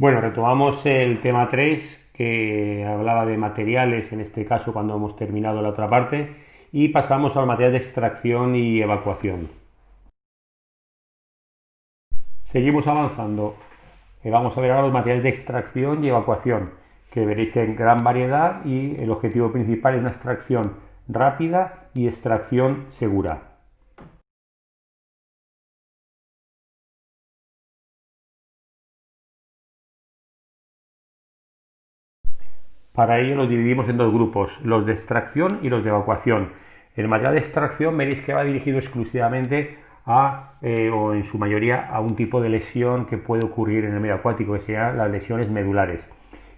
Bueno, retomamos el tema 3 que hablaba de materiales, en este caso cuando hemos terminado la otra parte, y pasamos a los materiales de extracción y evacuación. Seguimos avanzando. Vamos a ver ahora los materiales de extracción y evacuación, que veréis que hay gran variedad y el objetivo principal es una extracción rápida y extracción segura. Para ello los dividimos en dos grupos, los de extracción y los de evacuación. El material de extracción veréis que va dirigido exclusivamente o en su mayoría, a un tipo de lesión que puede ocurrir en el medio acuático, que sean las lesiones medulares.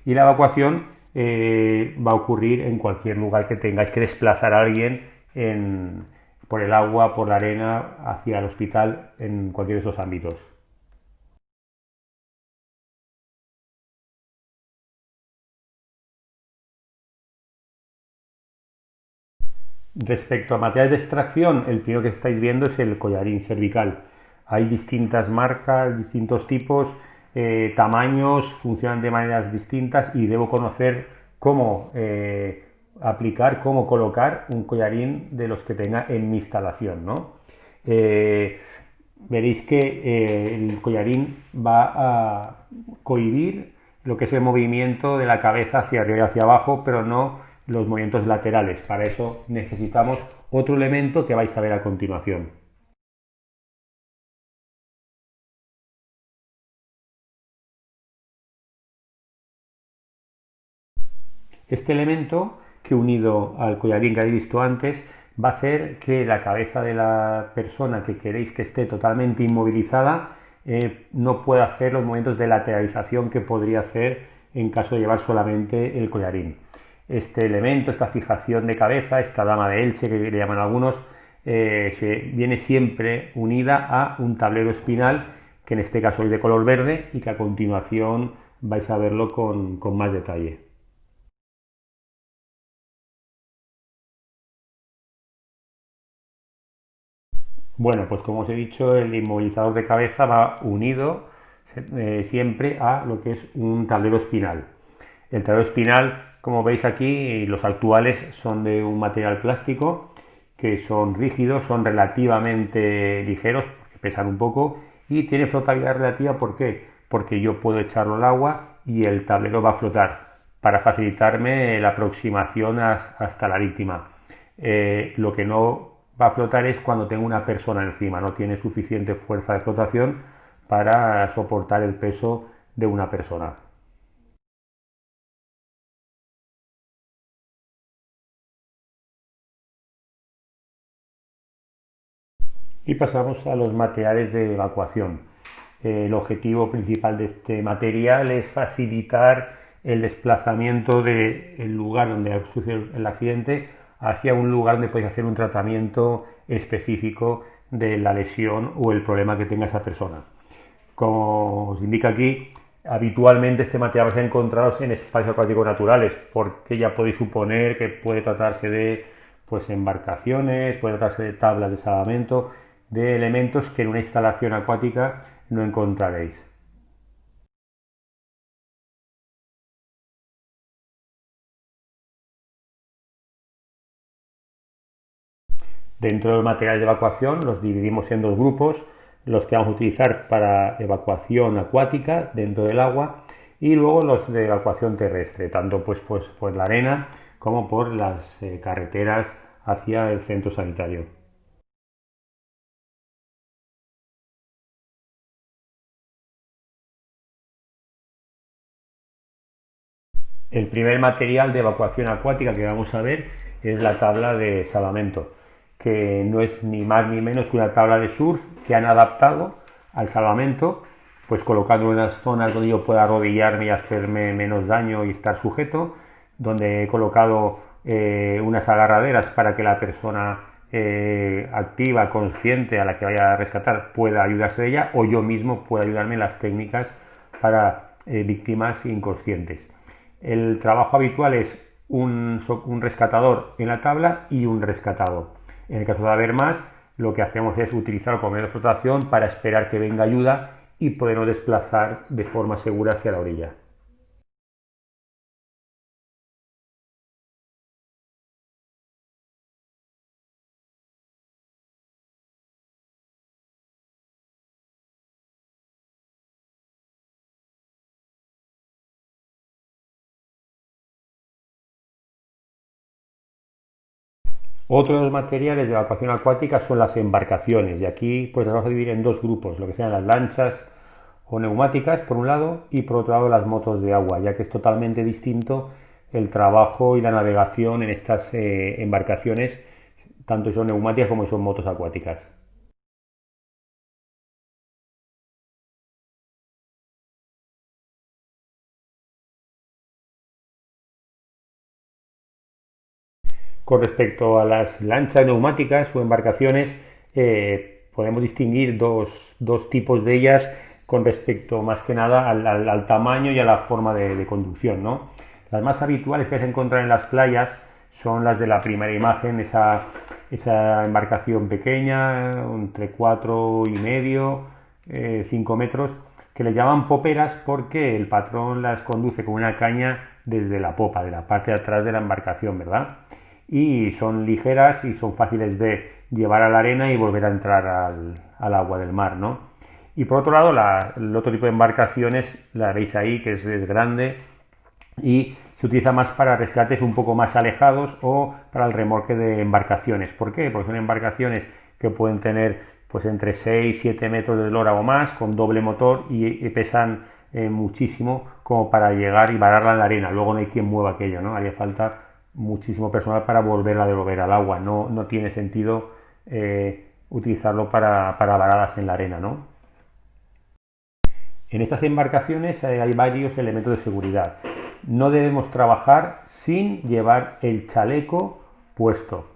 Y la evacuación va a ocurrir en cualquier lugar que tengáis que desplazar a alguien por el agua, por la arena, hacia el hospital, en cualquiera de esos ámbitos. Respecto a materiales de extracción, el primero que estáis viendo es el collarín cervical. Hay distintas marcas, distintos tipos, tamaños, funcionan de maneras distintas y debo conocer cómo aplicar, cómo colocar un collarín de los que tenga en mi instalación, ¿no? Eh, Veréis que el collarín va a cohibir lo que es el movimiento de la cabeza hacia arriba y hacia abajo, pero no los movimientos laterales. Para eso necesitamos otro elemento que vais a ver a continuación. Este elemento, que unido al collarín que habéis visto antes, va a hacer que la cabeza de la persona que queréis que esté totalmente inmovilizada no pueda hacer los movimientos de lateralización que podría hacer en caso de llevar solamente el collarín. Este elemento, esta fijación de cabeza, esta dama de Elche que le llaman algunos, viene siempre unida a un tablero espinal, que en este caso es de color verde y que a continuación vais a verlo con más detalle. Bueno, pues como os he dicho, el inmovilizador de cabeza va unido siempre a lo que es un tablero espinal. El tablero espinal, como veis aquí, los actuales son de un material plástico, que son rígidos, son relativamente ligeros, porque pesan un poco, y tiene flotabilidad relativa. ¿Por qué? Porque yo puedo echarlo al agua y el tablero va a flotar, para facilitarme la aproximación hasta la víctima. Lo que no va a flotar es cuando tengo una persona encima, no tiene suficiente fuerza de flotación para soportar el peso de una persona. Y pasamos a los materiales de evacuación. El objetivo principal de este material es facilitar el desplazamiento del lugar donde ha sucedido el accidente hacia un lugar donde podéis hacer un tratamiento específico de la lesión o el problema que tenga esa persona. Como os indica aquí, habitualmente este material vais a encontraros en espacios acuáticos naturales, porque ya podéis suponer que puede tratarse de embarcaciones, puede tratarse de tablas de salvamento, de elementos que en una instalación acuática no encontraréis. Dentro de los materiales de evacuación los dividimos en dos grupos: los que vamos a utilizar para evacuación acuática dentro del agua, y luego los de evacuación terrestre, tanto por la arena como por las carreteras hacia el centro sanitario. El primer material de evacuación acuática que vamos a ver es la tabla de salvamento, que no es ni más ni menos que una tabla de surf que han adaptado al salvamento, pues colocando unas zonas donde yo pueda arrodillarme y hacerme menos daño y estar sujeto, donde he colocado unas agarraderas para que la persona activa, consciente, a la que vaya a rescatar, pueda ayudarse de ella, o yo mismo pueda ayudarme en las técnicas para víctimas inconscientes. El trabajo habitual es un rescatador en la tabla y un rescatado. En el caso de haber más, lo que hacemos es utilizar como medio de flotación para esperar que venga ayuda y podernos desplazar de forma segura hacia la orilla. Otro de los materiales de evacuación acuática son las embarcaciones, y aquí pues las vamos a dividir en dos grupos, lo que sean las lanchas o neumáticas por un lado y por otro lado las motos de agua, ya que es totalmente distinto el trabajo y la navegación en estas embarcaciones, tanto si son neumáticas como si son motos acuáticas. Con respecto a las lanchas neumáticas o embarcaciones, podemos distinguir dos tipos de ellas con respecto más que nada al tamaño y a la forma de conducción, ¿no? Las más habituales que se encuentran en las playas son las de la primera imagen, esa embarcación pequeña, entre 4,5, 5 metros, que le llaman poperas porque el patrón las conduce con una caña desde la popa, de la parte de atrás de la embarcación, ¿verdad? Y son ligeras y son fáciles de llevar a la arena y volver a entrar al agua del mar, ¿no? Y por otro lado, el otro tipo de embarcaciones, la veis ahí, que es grande y se utiliza más para rescates un poco más alejados o para el remolque de embarcaciones. ¿Por qué? Porque son embarcaciones que pueden tener pues entre 6 y 7 metros de eslora o más, con doble motor y pesan muchísimo como para llegar y vararla en la arena. Luego no hay quien mueva aquello, ¿no? Haría falta muchísimo personal para volverla a devolver al agua. No tiene sentido utilizarlo para varadas en la arena, ¿no? En estas embarcaciones hay varios elementos de seguridad. No debemos trabajar sin llevar el chaleco puesto.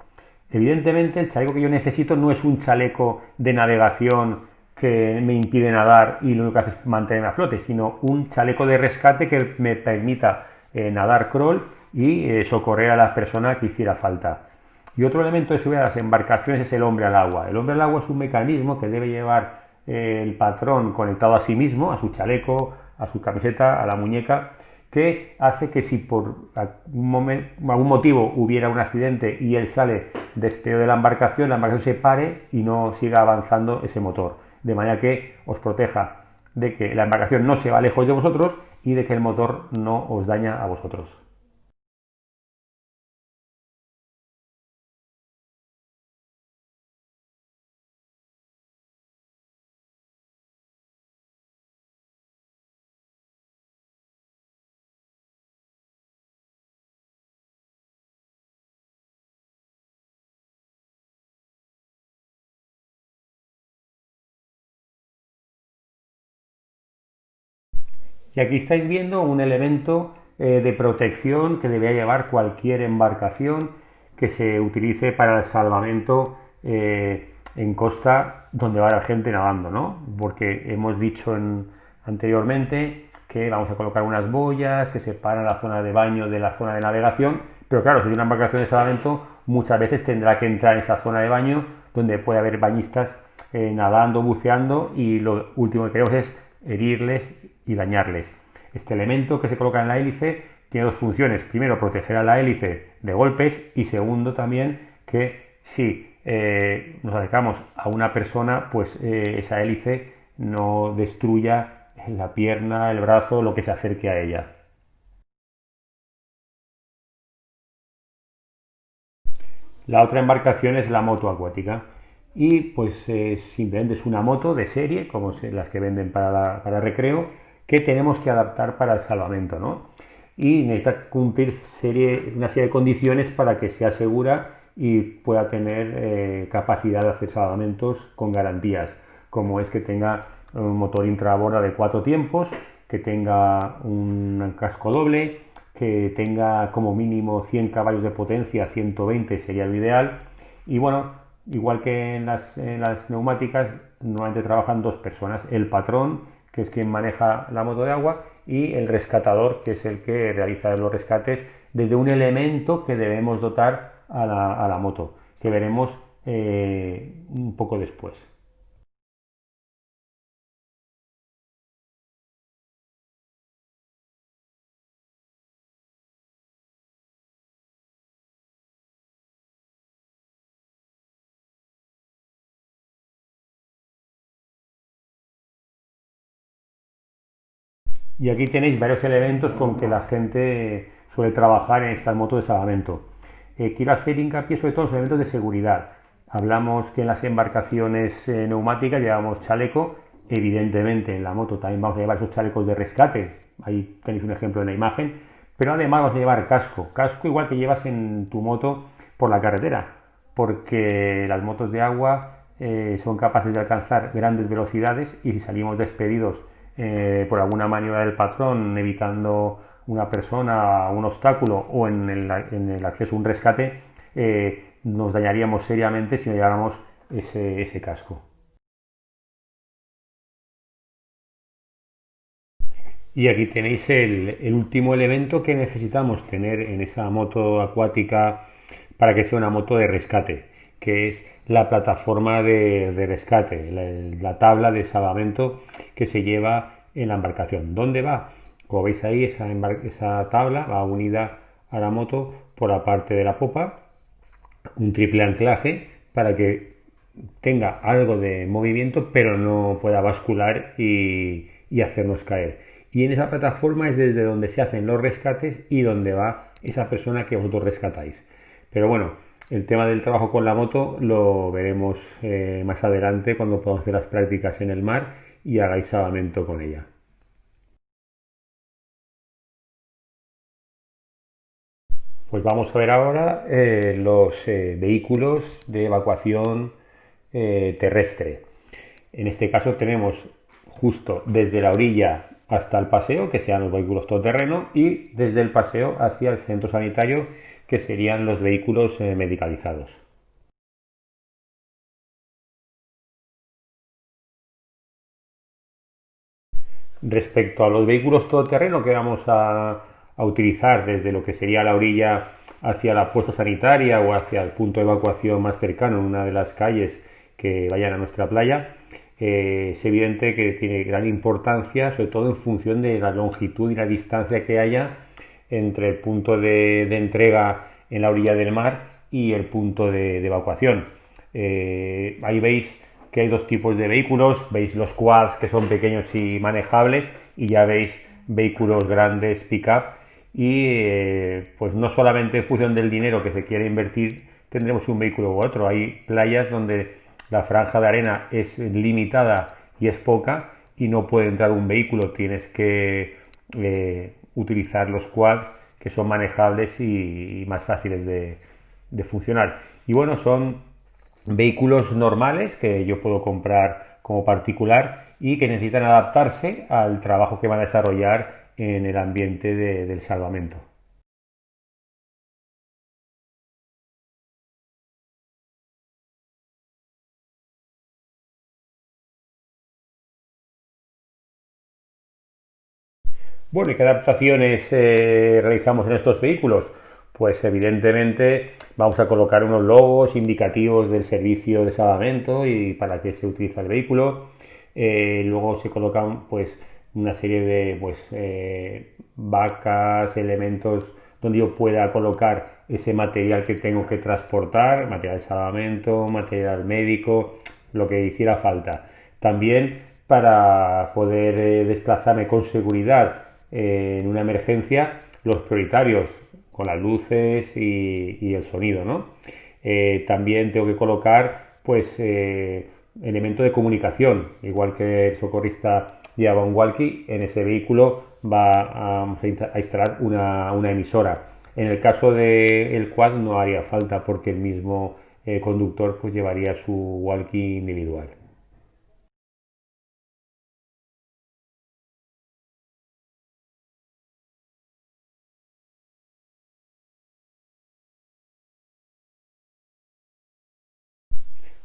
Evidentemente el chaleco que yo necesito no es un chaleco de navegación que me impide nadar y lo único que hace es mantenerme a flote, sino un chaleco de rescate que me permita nadar crawl y socorrer a la persona que hiciera falta. Y otro elemento de seguridad de las embarcaciones es el hombre al agua. El hombre al agua es un mecanismo que debe llevar el patrón conectado a sí mismo, a su chaleco, a su camiseta, a la muñeca, que hace que si por algún motivo hubiera un accidente y él sale despedido de la embarcación se pare y no siga avanzando ese motor. De manera que os proteja de que la embarcación no se va lejos de vosotros y de que el motor no os daña a vosotros. Y aquí estáis viendo un elemento de protección que debe llevar cualquier embarcación que se utilice para el salvamento en costa donde va la gente nadando, ¿no? Porque hemos dicho anteriormente que vamos a colocar unas boyas que separan la zona de baño de la zona de navegación, pero claro, si hay una embarcación de salvamento, muchas veces tendrá que entrar en esa zona de baño donde puede haber bañistas nadando, buceando, y lo último que queremos es herirles y dañarles. Este elemento que se coloca en la hélice tiene dos funciones. Primero, proteger a la hélice de golpes, y segundo también que si nos acercamos a una persona, pues esa hélice no destruya la pierna, el brazo, lo que se acerque a ella. La otra embarcación es la moto acuática, y pues simplemente es una moto de serie, como las que venden para recreo, que tenemos que adaptar para el salvamento, ¿no? Y necesita cumplir una serie de condiciones para que sea segura y pueda tener capacidad de hacer salvamentos con garantías, como es que tenga un motor intraborda de 4 tiempos, que tenga un casco doble, que tenga como mínimo 100 caballos de potencia, 120 sería lo ideal. Y bueno, igual que en las neumáticas, normalmente trabajan dos personas: el patrón, que es quien maneja la moto de agua, y el rescatador, que es el que realiza los rescates desde un elemento que debemos dotar a la moto, que veremos un poco después. Y aquí tenéis varios elementos con que la gente suele trabajar en estas motos de salvamento. Quiero hacer hincapié sobre todo en los elementos de seguridad. Hablamos que en las embarcaciones neumáticas llevamos chaleco. Evidentemente en la moto también vamos a llevar esos chalecos de rescate. Ahí tenéis un ejemplo en la imagen. Pero además vamos a llevar casco. Casco igual que llevas en tu moto por la carretera. Porque las motos de agua son capaces de alcanzar grandes velocidades y si salimos despedidos por alguna maniobra del patrón, evitando una persona, un obstáculo o en el acceso a un rescate, nos dañaríamos seriamente si no lleváramos ese casco. Y aquí tenéis el último elemento que necesitamos tener en esa moto acuática para que sea una moto de rescate, que es la plataforma de rescate, la tabla de salvamento que se lleva en la embarcación. ¿Dónde va? Como veis ahí, esa tabla va unida a la moto por la parte de la popa, un triple anclaje para que tenga algo de movimiento pero no pueda bascular y hacernos caer. Y en esa plataforma es desde donde se hacen los rescates y donde va esa persona que vosotros rescatáis. Pero bueno, el tema del trabajo con la moto lo veremos más adelante cuando podamos hacer las prácticas en el mar y hagáis salvamento con ella. Pues vamos a ver ahora los vehículos de evacuación terrestre. En este caso tenemos justo desde la orilla hasta el paseo, que sean los vehículos todoterreno, y desde el paseo hacia el centro sanitario, que serían los vehículos medicalizados. Respecto a los vehículos todoterreno que vamos a utilizar desde lo que sería la orilla hacia la puesta sanitaria o hacia el punto de evacuación más cercano en una de las calles que vayan a nuestra playa, es evidente que tiene gran importancia, sobre todo en función de la longitud y la distancia que haya entre el punto de entrega en la orilla del mar y el punto de evacuación. Ahí veis que hay dos tipos de vehículos, veis los quads que son pequeños y manejables y ya veis vehículos grandes pick-up y pues no solamente en función del dinero que se quiere invertir tendremos un vehículo u otro, hay playas donde la franja de arena es limitada y es poca y no puede entrar un vehículo, tienes que utilizar los quads que son manejables y más fáciles de funcionar. Y bueno, son vehículos normales que yo puedo comprar como particular y que necesitan adaptarse al trabajo que van a desarrollar en el ambiente del salvamento. Bueno, ¿y qué adaptaciones realizamos en estos vehículos? Pues evidentemente vamos a colocar unos logos indicativos del servicio de salvamento y para qué se utiliza el vehículo. Luego se colocan pues una serie de pues, vacas, elementos donde yo pueda colocar ese material que tengo que transportar, material de salvamento, material médico, lo que hiciera falta. También para poder desplazarme con seguridad en una emergencia, los prioritarios con las luces y el sonido, ¿no? También tengo que colocar pues elemento de comunicación, igual que el socorrista lleva un walkie, en ese vehículo a instalar una emisora. En el caso del quad no haría falta porque el mismo conductor pues llevaría su walkie individual.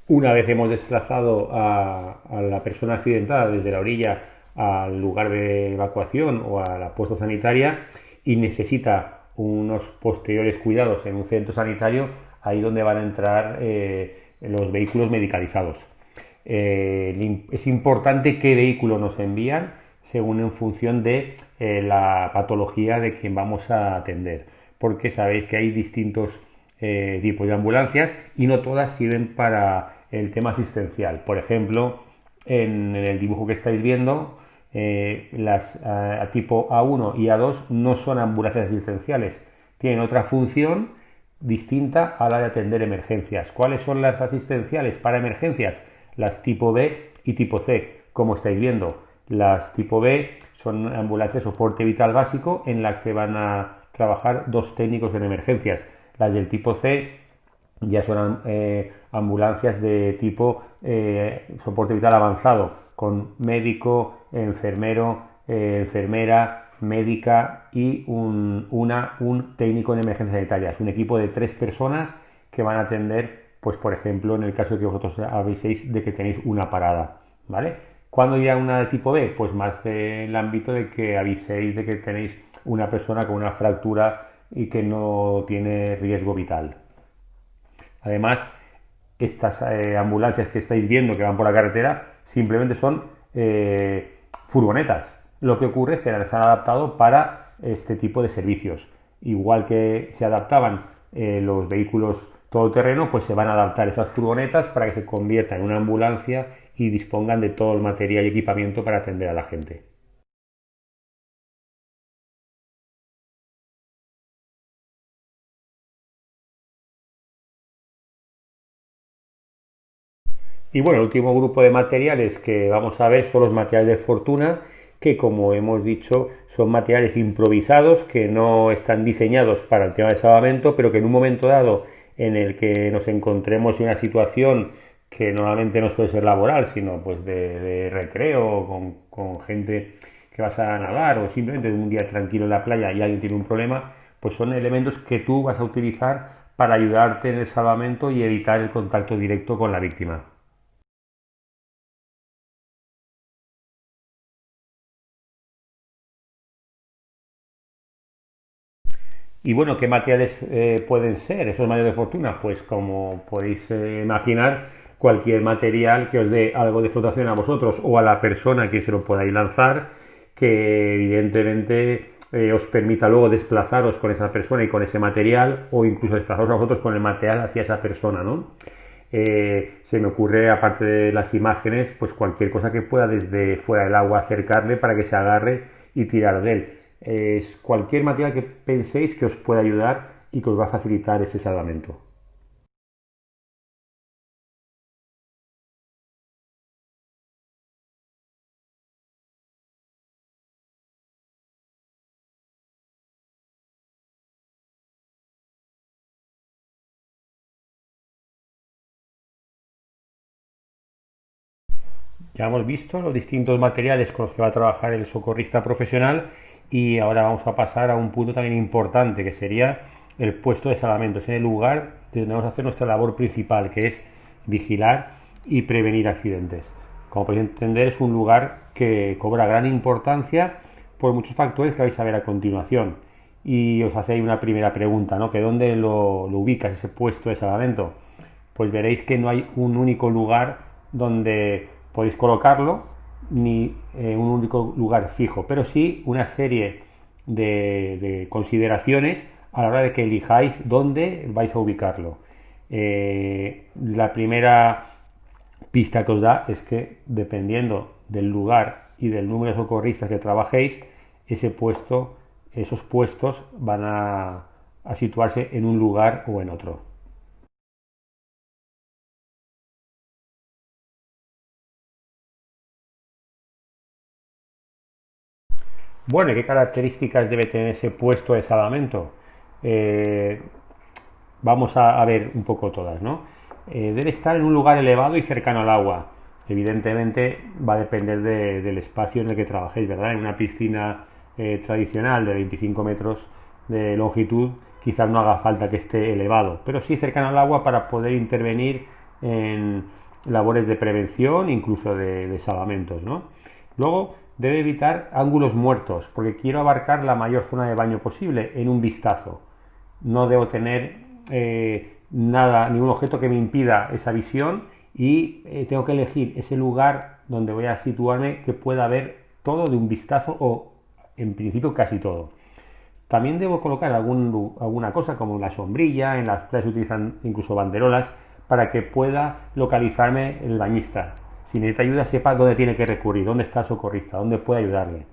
Una vez hemos desplazado a la persona accidentada desde la orilla al lugar de evacuación o a la puesta sanitaria y necesita unos posteriores cuidados en un centro sanitario, ahí donde van a entrar los vehículos medicalizados. Es importante qué vehículo nos envían según en función de la patología de quien vamos a atender, porque sabéis que hay distintos tipos de ambulancias y no todas sirven para el tema asistencial. Por ejemplo, en el dibujo que estáis viendo, Las tipo A1 y A2 no son ambulancias asistenciales, tienen otra función distinta a la de atender emergencias. ¿Cuáles son las asistenciales para emergencias? Las tipo B y tipo C. Como estáis viendo, las tipo B son ambulancias de soporte vital básico en las que van a trabajar dos técnicos en emergencias. Las del tipo C ya son ambulancias de tipo soporte vital avanzado, con médico, enfermero, enfermera, médica y un técnico en emergencias sanitarias. Un equipo de 3 personas que van a atender, pues por ejemplo, en el caso de que vosotros aviséis de que tenéis una parada, ¿vale? ¿Cuándo irá una de tipo B? Pues más del ámbito de que aviséis de que tenéis una persona con una fractura y que no tiene riesgo vital. Además, estas ambulancias que estáis viendo que van por la carretera simplemente son furgonetas. Lo que ocurre es que las han adaptado para este tipo de servicios. Igual que se adaptaban los vehículos todoterreno, pues se van a adaptar esas furgonetas para que se conviertan en una ambulancia y dispongan de todo el material y equipamiento para atender a la gente. Y bueno, el último grupo de materiales que vamos a ver son los materiales de fortuna, que como hemos dicho son materiales improvisados que no están diseñados para el tema de salvamento, pero que en un momento dado en el que nos encontremos en una situación que normalmente no suele ser laboral, sino pues de recreo, con gente que vas a nadar o simplemente un día tranquilo en la playa y alguien tiene un problema, pues son elementos que tú vas a utilizar para ayudarte en el salvamento y evitar el contacto directo con la víctima. Y bueno, ¿qué materiales pueden ser esos materiales de fortuna? Pues como podéis imaginar, cualquier material que os dé algo de flotación a vosotros o a la persona que se lo podáis lanzar, que evidentemente os permita luego desplazaros con esa persona y con ese material, o incluso desplazaros a vosotros con el material hacia esa persona, ¿no? Se me ocurre, aparte de las imágenes, pues cualquier cosa que pueda desde fuera del agua acercarle para que se agarre y tirar de él. Es cualquier material que penséis que os pueda ayudar y que os va a facilitar ese salvamento. Ya hemos visto los distintos materiales con los que va a trabajar el socorrista profesional y ahora vamos a pasar a un punto también importante que sería el puesto de salvamento. Es el lugar donde vamos a hacer nuestra labor principal, que es vigilar y prevenir accidentes. Como podéis entender, es un lugar que cobra gran importancia por muchos factores que vais a ver a continuación. Y os hacéis una primera pregunta, ¿no? ¿Que dónde lo ubicas ese puesto de salvamento? Pues veréis que no hay un único lugar donde podéis colocarlo, ni un único lugar fijo, pero sí una serie de consideraciones a la hora de que elijáis dónde vais a ubicarlo. La primera pista que os da es que dependiendo del lugar y del número de socorristas que trabajéis, esos puestos van a situarse en un lugar o en otro. Bueno, ¿y qué características debe tener ese puesto de salvamento? Eh, Vamos a ver un poco todas, ¿no? Debe estar en un lugar elevado y cercano al agua. Evidentemente va a depender del espacio en el que trabajéis, ¿verdad? En una piscina tradicional de 25 metros de longitud quizás no haga falta que esté elevado, pero sí cercano al agua para poder intervenir en labores de prevención, incluso de salvamentos, ¿no? Luego debe evitar ángulos muertos, porque quiero abarcar la mayor zona de baño posible en un vistazo. No debo tener nada, ningún objeto que me impida esa visión y tengo que elegir ese lugar donde voy a situarme que pueda ver todo de un vistazo o en principio casi todo. También debo colocar alguna cosa como la sombrilla, en las playas se utilizan incluso banderolas para que pueda localizarme el bañista. si necesita ayuda, sepa dónde tiene que recurrir, dónde está el socorrista, dónde puede ayudarle.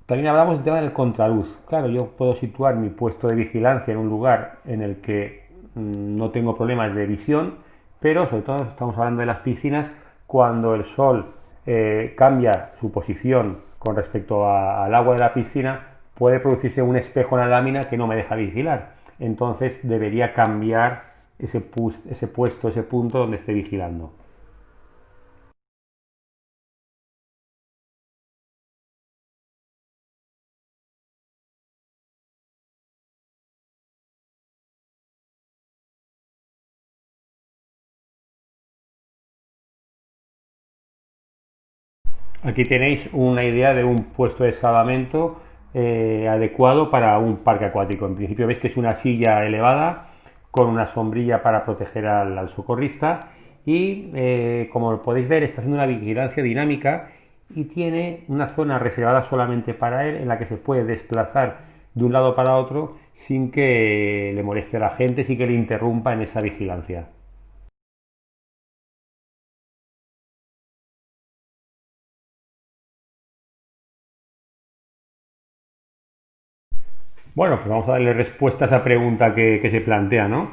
También hablamos del tema del contraluz. Claro, yo puedo situar mi puesto de vigilancia en un lugar en el que no tengo problemas de visión, pero sobre todo estamos hablando de las piscinas cuando el sol cambia su posición con respecto al agua de la piscina, puede producirse un espejo en la lámina que no me deja vigilar. Entonces debería cambiar ese puesto, ese punto donde esté vigilando. Aquí tenéis una idea de un puesto de salvamento adecuado para un parque acuático. En principio veis que es una silla elevada con una sombrilla para proteger al socorrista y como podéis ver está haciendo una vigilancia dinámica y tiene una zona reservada solamente para él en la que se puede desplazar de un lado para otro sin que le moleste a la gente, sin que le interrumpa en esa vigilancia. Bueno, pues vamos a darle respuesta a esa pregunta que se plantea, ¿no?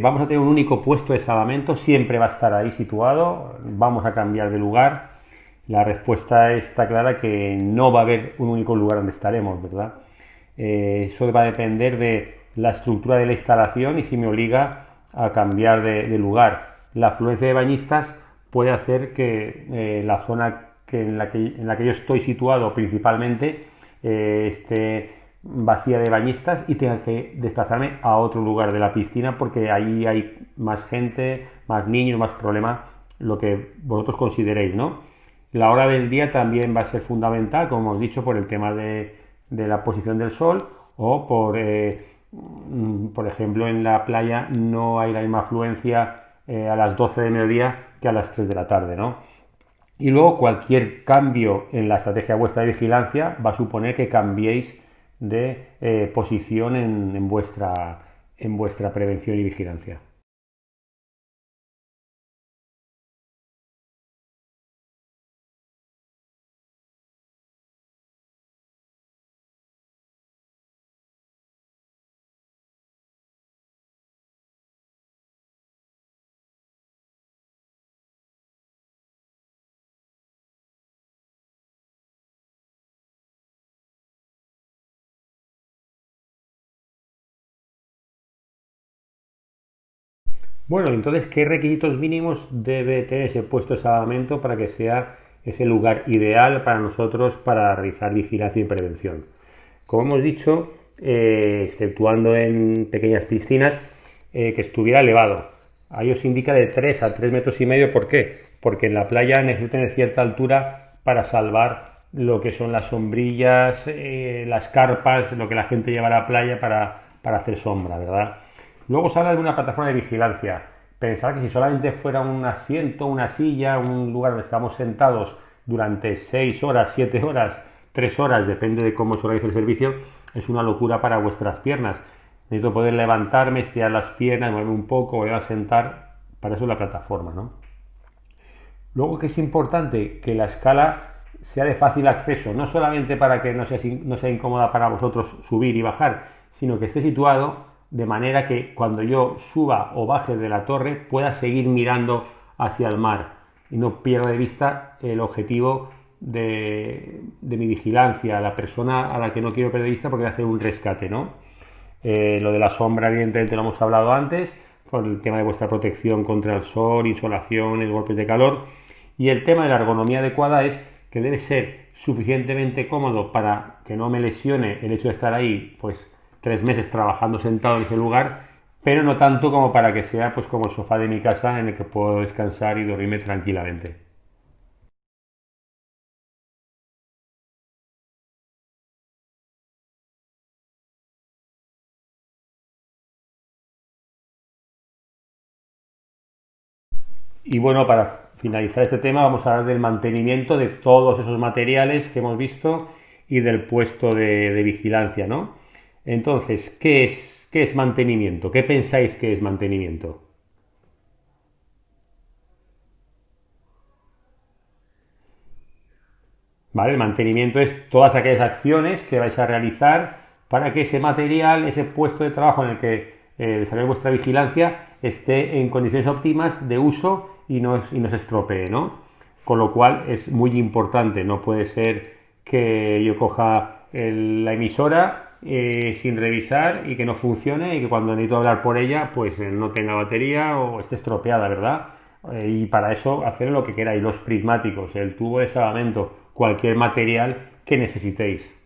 Vamos a tener un único puesto de salvamento, siempre va a estar ahí situado, vamos a cambiar de lugar. La respuesta está clara que no va a haber un único lugar donde estaremos, ¿verdad? Eso va a depender de la estructura de la instalación y si me obliga a cambiar de lugar. La afluencia de bañistas puede hacer que la zona en la que yo estoy situado principalmente esté vacía de bañistas y tenga que desplazarme a otro lugar de la piscina porque ahí hay más gente, más niños, más problemas, lo que vosotros consideréis, ¿no? La hora del día también va a ser fundamental, como hemos dicho, por el tema de la posición del sol o por ejemplo, en la playa no hay la misma afluencia a las 12 de mediodía que a las 3 de la tarde, ¿no? Y luego cualquier cambio en la estrategia vuestra de vigilancia va a suponer que cambiéis de posición en vuestra prevención y vigilancia. Bueno, entonces, ¿qué requisitos mínimos debe tener ese puesto de salvamento para que sea ese lugar ideal para nosotros para realizar vigilancia y prevención? Como hemos dicho, exceptuando en pequeñas piscinas, que estuviera elevado. Ahí os indica de 3 a 3 metros y medio. ¿Por qué? Porque en la playa necesita tener cierta altura para salvar lo que son las sombrillas, las carpas, lo que la gente lleva a la playa para hacer sombra, ¿verdad? Luego se habla de una plataforma de vigilancia. Pensar que si solamente fuera un asiento, una silla, un lugar donde estamos sentados durante 6 horas, 7 horas, 3 horas, depende de cómo se organice el servicio, es una locura para vuestras piernas. Necesito poder levantarme, estirar las piernas, moverme un poco, volver a sentar. Para eso la plataforma, ¿no? Luego que es importante que la escala sea de fácil acceso, no solamente para que no sea incómoda para vosotros subir y bajar, sino que esté situado de manera que cuando yo suba o baje de la torre pueda seguir mirando hacia el mar y no pierda de vista el objetivo de mi vigilancia, la persona a la que no quiero perder de vista porque voy a hacer un rescate, ¿no? Lo de la sombra evidentemente lo hemos hablado antes, por el tema de vuestra protección contra el sol, insolaciones, golpes de calor, y el tema de la ergonomía adecuada es que debe ser suficientemente cómodo para que no me lesione el hecho de estar ahí pues 3 meses trabajando sentado en ese lugar, pero no tanto como para que sea pues como el sofá de mi casa en el que puedo descansar y dormirme tranquilamente. Y bueno, para finalizar este tema vamos a hablar del mantenimiento de todos esos materiales que hemos visto y del puesto de vigilancia, ¿no? Entonces, ¿qué es mantenimiento? ¿Qué pensáis que es mantenimiento? ¿vale? El mantenimiento es todas aquellas acciones que vais a realizar para que ese material, ese puesto de trabajo en el que desarrolléis vuestra vigilancia, esté en condiciones óptimas de uso y no se estropee, ¿no? Con lo cual es muy importante, no puede ser que yo coja la emisora sin revisar y que no funcione y que cuando necesito hablar por ella pues no tenga batería o esté estropeada, ¿verdad? Y para eso hacer lo que queráis, los prismáticos, el tubo de salvamento, cualquier material que necesitéis.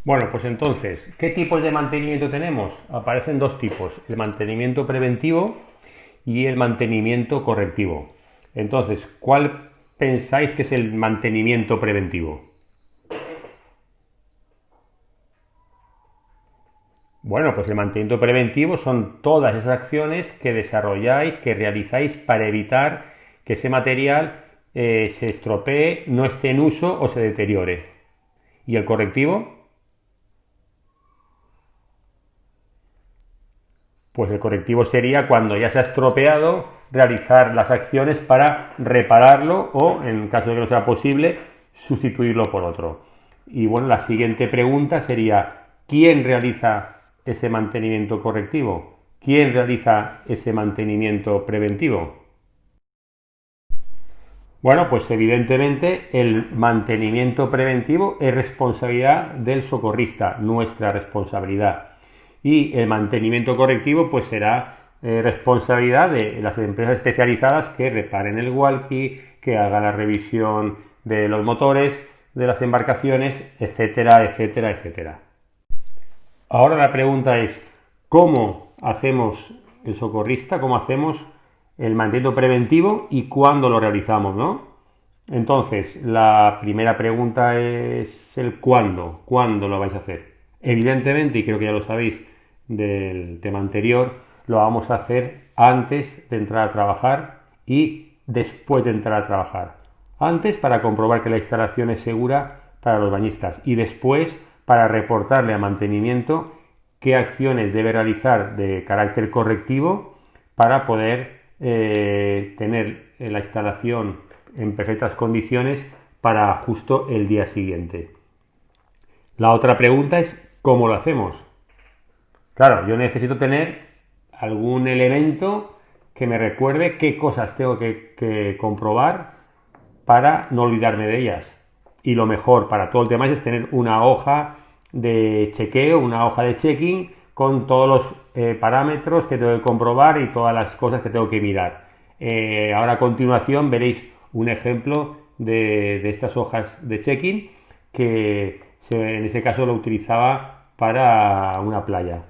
Bueno, pues entonces, ¿qué tipos de mantenimiento tenemos? Aparecen dos tipos, el mantenimiento preventivo y el mantenimiento correctivo. Entonces, ¿cuál pensáis que es el mantenimiento preventivo? Bueno, pues el mantenimiento preventivo son todas esas acciones que desarrolláis, que realizáis para evitar que ese material se estropee, no esté en uso o se deteriore. ¿Y el correctivo? Pues el correctivo sería cuando ya se ha estropeado, realizar las acciones para repararlo o, en caso de que no sea posible, sustituirlo por otro. Y bueno, la siguiente pregunta sería, ¿quién realiza ese mantenimiento correctivo? ¿Quién realiza ese mantenimiento preventivo? Bueno, pues evidentemente el mantenimiento preventivo es responsabilidad del socorrista, nuestra responsabilidad. Y el mantenimiento correctivo pues será responsabilidad de las empresas especializadas que reparen el walkie, que hagan la revisión de los motores, de las embarcaciones, etcétera, etcétera, etcétera. Ahora la pregunta es, ¿cómo hacemos el socorrista? ¿Cómo hacemos el mantenimiento preventivo y cuándo lo realizamos, ¿no? Entonces, la primera pregunta es el cuándo lo vais a hacer. Evidentemente, y creo que ya lo sabéis del tema anterior, lo vamos a hacer antes de entrar a trabajar y después de entrar a trabajar. Antes para comprobar que la instalación es segura para los bañistas y después para reportarle a mantenimiento qué acciones debe realizar de carácter correctivo para poder tener la instalación en perfectas condiciones para justo el día siguiente. La otra pregunta es ¿cómo lo hacemos? Claro, yo necesito tener algún elemento que me recuerde qué cosas tengo que comprobar para no olvidarme de ellas. Y lo mejor para todo el tema es tener una hoja de chequeo, una hoja de checking con todos los parámetros que tengo que comprobar y todas las cosas que tengo que mirar. Ahora a continuación veréis un ejemplo de estas hojas de checking que en ese caso lo utilizaba para una playa.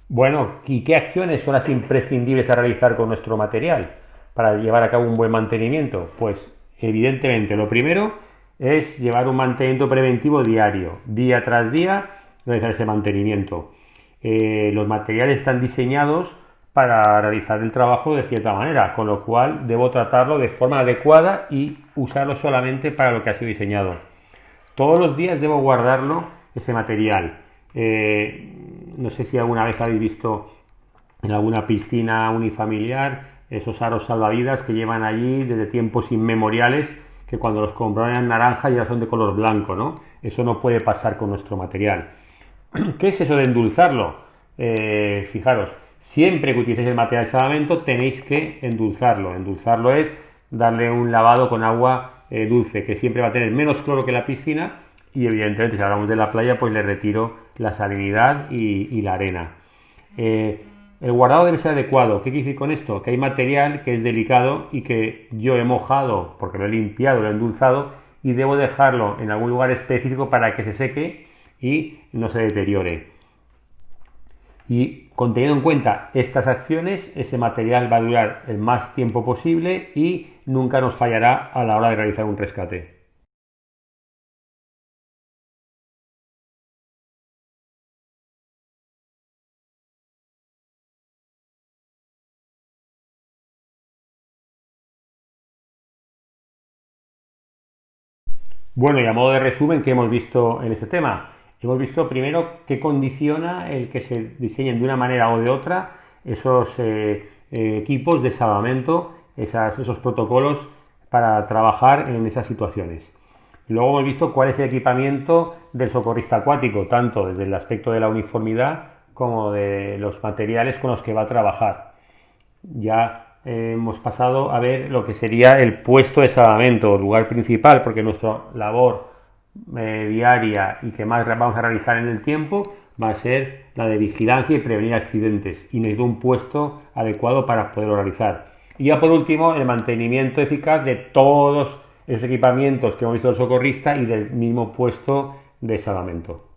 Bueno, ¿y qué acciones son las imprescindibles a realizar con nuestro material para llevar a cabo un buen mantenimiento? Pues evidentemente lo primero es llevar un mantenimiento preventivo diario, día tras día, realizar ese mantenimiento. Los materiales están diseñados para realizar el trabajo de cierta manera, con lo cual debo tratarlo de forma adecuada y usarlo solamente para lo que ha sido diseñado. Todos los días debo guardarlo, ese material. No sé si alguna vez habéis visto en alguna piscina unifamiliar esos aros salvavidas que llevan allí desde tiempos inmemoriales, que cuando los compraron en naranja ya son de color blanco, ¿no? Eso no puede pasar con nuestro material. ¿Qué es eso de endulzarlo? Fijaros, siempre que utilicéis el material de salvamento tenéis que endulzarlo. Endulzarlo es darle un lavado con agua dulce, que siempre va a tener menos cloro que la piscina y evidentemente si hablamos de la playa pues le retiro la salinidad y la arena. El guardado debe ser adecuado. ¿Qué quiere decir con esto? Que hay material que es delicado y que yo he mojado porque lo he limpiado, lo he endulzado y debo dejarlo en algún lugar específico para que se seque y no se deteriore. Y teniendo en cuenta estas acciones, ese material va a durar el más tiempo posible y nunca nos fallará a la hora de realizar un rescate. Bueno, y a modo de resumen, ¿qué hemos visto en este tema? Hemos visto primero qué condiciona el que se diseñen de una manera o de otra esos equipos de salvamento, esos protocolos para trabajar en esas situaciones. Y luego hemos visto cuál es el equipamiento del socorrista acuático, tanto desde el aspecto de la uniformidad como de los materiales con los que va a trabajar. Ya hemos pasado a ver lo que sería el puesto de salvamento, lugar principal, porque nuestra labor diaria y que más vamos a realizar en el tiempo va a ser la de vigilancia y prevenir accidentes, y necesito un puesto adecuado para poderlo realizar. Y ya por último, el mantenimiento eficaz de todos esos equipamientos que hemos visto del socorrista y del mismo puesto de salvamento.